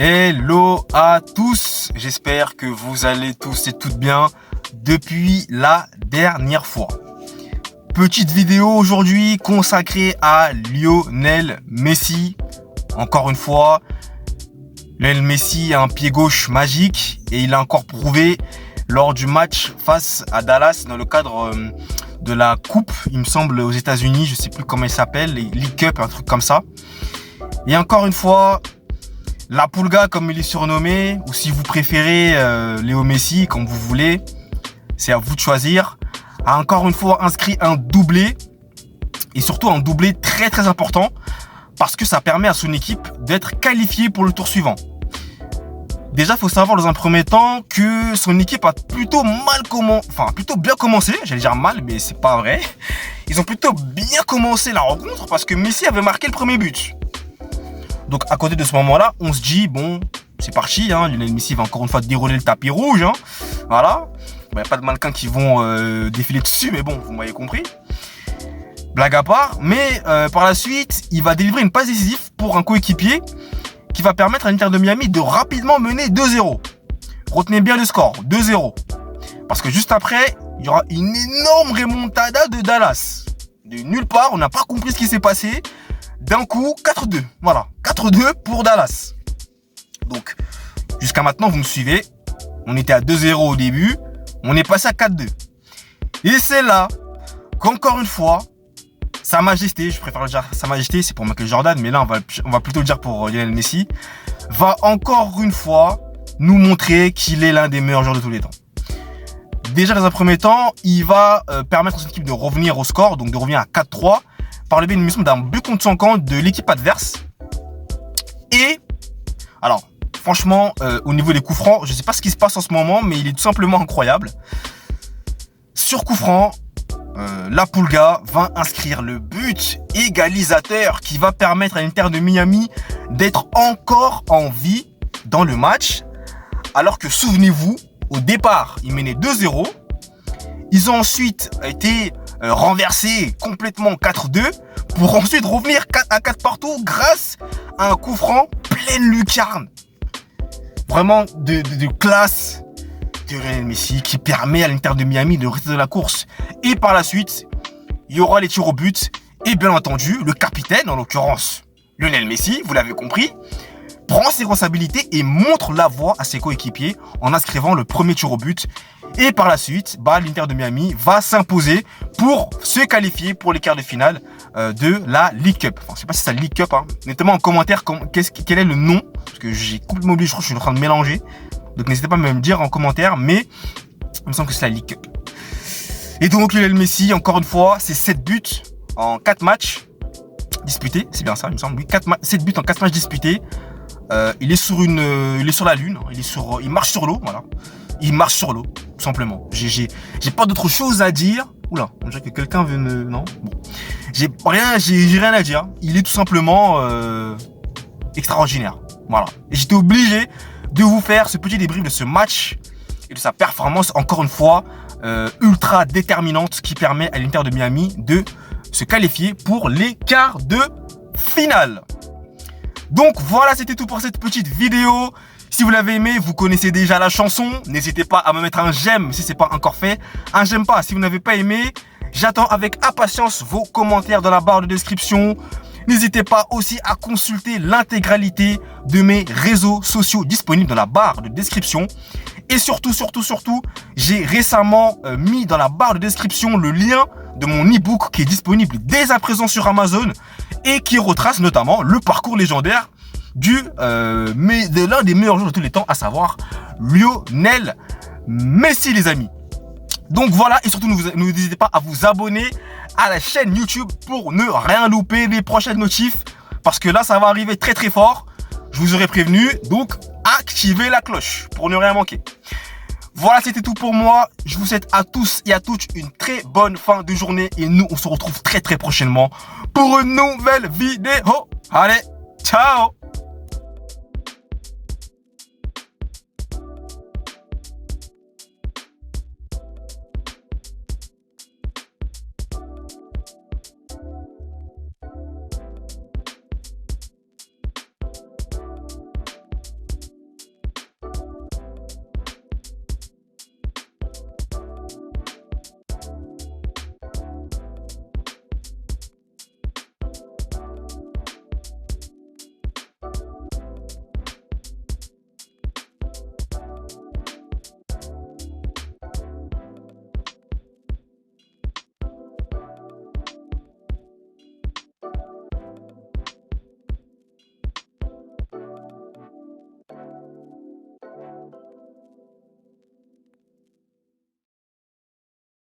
Hello à tous, j'espère que vous allez tous et toutes bien depuis la dernière fois. Petite vidéo aujourd'hui consacrée à Lionel Messi. Encore une fois, Lionel Messi a un pied gauche magique et il a encore prouvé lors du match face à Dallas dans le cadre de la coupe, il me semble, aux États-Unis, je sais plus comment il s'appelle, les League Cup, un truc comme ça. Et encore une fois, la Pulga, comme il est surnommé, ou si vous préférez Léo Messi, comme vous voulez, c'est à vous de choisir, a encore une fois inscrit un doublé, et surtout un doublé très très important, parce que ça permet à son équipe d'être qualifiée pour le tour suivant. Déjà, il faut savoir dans un premier temps que son équipe a plutôt plutôt bien commencé, j'allais dire mal, mais c'est pas vrai. Ils ont plutôt bien commencé la rencontre, parce que Messi avait marqué le premier but. Donc à côté de ce moment-là, on se dit, bon, c'est parti, hein, Lionel Messi va encore une fois dérouler le tapis rouge, hein, voilà. Il n'y a pas de mannequins qui vont défiler dessus, mais bon, vous m'avez compris. Blague à part, mais par la suite, il va délivrer une passe décisive pour un coéquipier qui va permettre à l'Inter de Miami de rapidement mener 2-0. Retenez bien le score, 2-0. Parce que juste après, il y aura une énorme remontada de Dallas. De nulle part, on n'a pas compris ce qui s'est passé. D'un coup, 4-2. Voilà, 4-2 pour Dallas. Donc, jusqu'à maintenant, vous me suivez. On était à 2-0 au début. On est passé à 4-2. Et c'est là qu'encore une fois, Sa Majesté, je préfère le dire Sa Majesté, c'est pour Michael Jordan, mais là, on va plutôt le dire pour Lionel Messi, va encore une fois nous montrer qu'il est l'un des meilleurs joueurs de tous les temps. Déjà, dans un premier temps, il va permettre à son équipe de revenir au score, donc de revenir à 4-3, par le biais d'un but contre son camp de l'équipe adverse. Et, alors, franchement, au niveau des coups francs, je ne sais pas ce qui se passe en ce moment, mais il est tout simplement incroyable. Sur coup franc, la Pulga va inscrire le but égalisateur qui va permettre à l'Inter de Miami d'être encore en vie dans le match. Alors que, souvenez-vous, au départ, ils menaient 2-0. Ils ont ensuite été renversés complètement 4-2 pour ensuite revenir 4 partout grâce à un coup franc pleine lucarne. Vraiment de classe de Lionel Messi qui permet à l'Inter de Miami de rester dans la course. Et par la suite, il y aura les tirs au but. Et bien entendu, le capitaine, en l'occurrence Lionel Messi, vous l'avez compris, prend ses responsabilités et montre la voie à ses coéquipiers en inscrivant le premier tir au but. Et par la suite, l'Inter de Miami va s'imposer pour se qualifier pour les quarts de finale de la League Cup. Enfin, je ne sais pas si c'est la League Cup. Hein. Mettez-moi en commentaire quel est le nom, parce que j'ai complètement oublié, je crois que je suis en train de mélanger. Donc n'hésitez pas à me le dire en commentaire, mais il me semble que c'est la League Cup. Et donc Lionel Messi, encore une fois, c'est 7 buts en 4 matchs disputés. C'est bien ça, il me semble. Oui, 7 buts en 4 matchs disputés. Il est sur la lune, il marche sur l'eau, voilà. Il marche sur l'eau, tout simplement. J'ai pas d'autre chose à dire. Oula, on dirait que quelqu'un veut non. Bon, j'ai rien à dire. Il est tout simplement extraordinaire, voilà. Et j'étais obligé de vous faire ce petit débrief de ce match et de sa performance, encore une fois, ultra déterminante, qui permet à l'Inter de Miami de se qualifier pour les quarts de finale. Donc voilà, c'était tout pour cette petite vidéo. Si vous l'avez aimé, vous connaissez déjà la chanson. N'hésitez pas à me mettre un j'aime si ce n'est pas encore fait. Un j'aime pas si vous n'avez pas aimé. J'attends avec impatience vos commentaires dans la barre de description. N'hésitez pas aussi à consulter l'intégralité de mes réseaux sociaux disponibles dans la barre de description. Et surtout, j'ai récemment mis dans la barre de description le lien de mon e-book qui est disponible dès à présent sur Amazon et qui retrace notamment le parcours légendaire de l'un des meilleurs joueurs de tous les temps, à savoir Lionel Messi, les amis. Donc voilà, et surtout n'hésitez pas à vous abonner à la chaîne YouTube pour ne rien louper des prochaines notifs, parce que là ça va arriver très très fort, je vous aurais prévenu, donc activez la cloche pour ne rien manquer. Voilà, c'était tout pour moi. Je vous souhaite à tous et à toutes une très bonne fin de journée, et nous on se retrouve très très prochainement pour une nouvelle vidéo. Allez, ciao!